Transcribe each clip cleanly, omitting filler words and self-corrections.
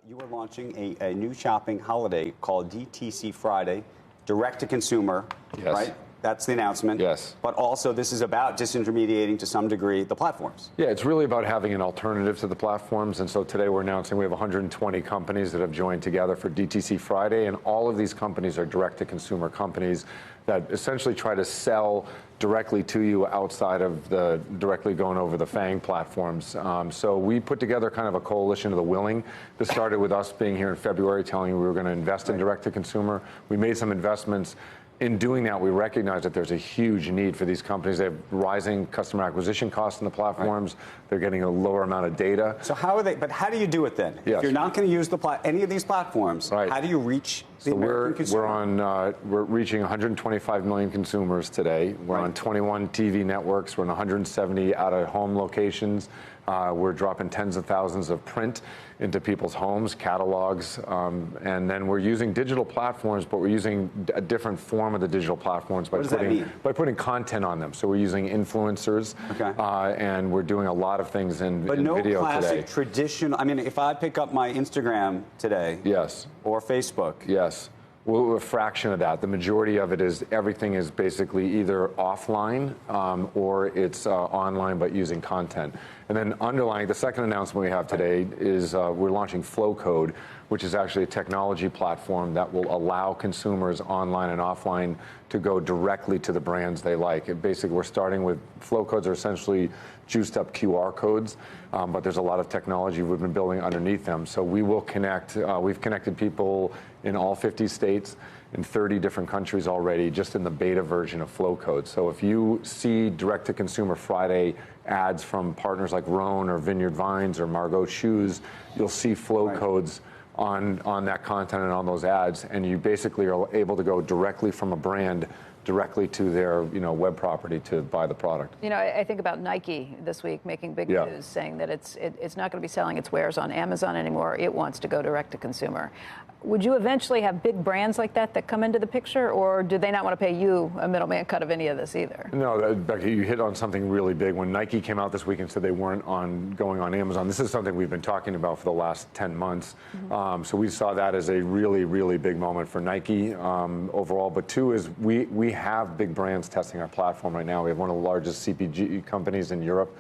You are launching a new shopping holiday called DTC Friday, direct to consumer, Yes. right? That's the announcement. Yes. But also this is about disintermediating to some degree the platforms. Yeah, it's really about having an alternative to the platforms. And so today we're announcing we have 120 companies that have joined together for DTC Friday. And all of these companies are direct to consumer companies that essentially try to sell directly to you outside of the directly going over the FANG platforms. So we put together kind of a coalition of the willing. This started with us being here in February telling you we were going to invest in direct to consumer. We made some investments. In doing that, we recognize that there's a huge need for these companies. They have rising customer acquisition costs in the platforms. Right. They're getting a lower amount of data. So how are they? But how do you do it then? Yes. If you're not going to use any of these platforms, right. How do you reach the American consumer? We're reaching 125 million consumers today. We're on 21 TV networks. We're in 170 out-of-home locations. We're dropping tens of thousands of print into people's homes, catalogs, and then we're using digital platforms, but we're using a different form of the digital platforms by putting content on them. So we're using influencers, and we're doing a lot of things in video today. But no classic traditional. I mean, if I pick up my Instagram today, yes, or Facebook, yes. Well, a fraction of that. The majority of it is everything is basically either offline or it's online, but using content. And then underlying, the second announcement we have today is we're launching Flowcode, which is actually a technology platform that will allow consumers online and offline to go directly to the brands they like. Basically, we're starting with Flowcodes are essentially juiced up QR codes, but there's a lot of technology we've been building underneath them. So we will connect, we've connected people in all 50 states, in 30 different countries already, just in the beta version of Flowcode. So if you see direct-to-consumer Friday ads from partners like Rhone or Vineyard Vines or Margot Shoes, you'll see Flowcodes on that content and on those ads, and you basically are able to go directly from a brand directly to their web property to buy the product. I think about Nike this week making big news saying that it's not going to be selling its wares on Amazon anymore. It wants to go direct to consumer. Would you eventually have big brands like that come into the picture, or do they not want to pay you a middleman cut of any of this either? No, Becky, you hit on something really big. When Nike came out this week and said they weren't going on Amazon, this is something we've been talking about for the last 10 months. Mm-hmm. So we saw that as a really, really big moment for Nike overall. But two is we have big brands testing our platform right now. We have one of the largest CPG companies in Europe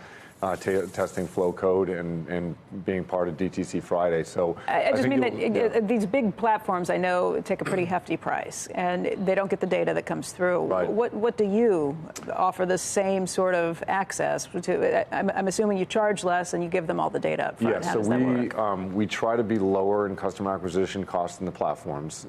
testing Flowcode and being part of DTC Friday. So I just mean that these big platforms, I know, take a pretty hefty price, and they don't get the data that comes through. Right. What do you offer the same sort of access to? I'm assuming you charge less and you give them all the data up front. Yeah, so we try to be lower in customer acquisition costs than the platforms.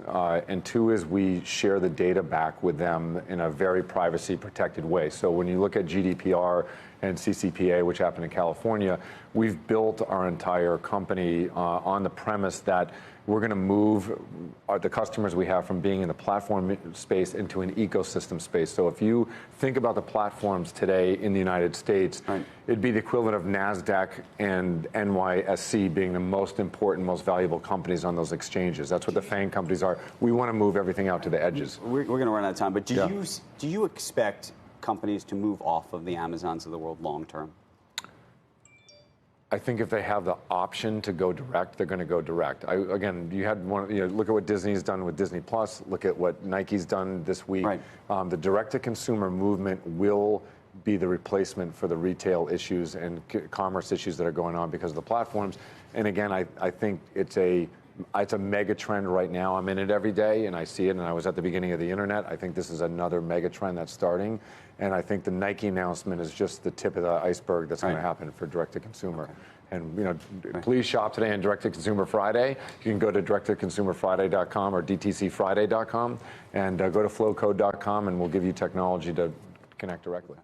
And two is we share the data back with them in a very privacy protected way. So when you look at GDPR and CCPA, which happened in California, we've built our entire company on the premise that we're going to move the customers we have from being in the platform space into an ecosystem space. So if you think about the platforms today in the United States, it'd be the equivalent of NASDAQ and NYSE being the most important, most valuable companies on those exchanges. That's what the FANG companies are. We want to move everything out to the edges. We're going to run out of time, but do you expect companies to move off of the Amazons of the world long term? I think if they have the option to go direct, they're going to go direct. Again, you had look at what Disney's done with Disney Plus. Look at what Nike's done this week. Right. The direct-to-consumer movement will be the replacement for the retail issues and commerce issues that are going on because of the platforms. And again, I think it's a mega trend right now. I'm in it every day, and I see it, and I was at the beginning of the internet. I think this is another mega trend that's starting, and I think the Nike announcement is just the tip of the iceberg that's going to happen for direct-to-consumer. Okay. And please shop today on Direct to Consumer Friday. You can go to directtoconsumerfriday.com or dtcfriday.com and go to flowcode.com, and we'll give you technology to connect directly.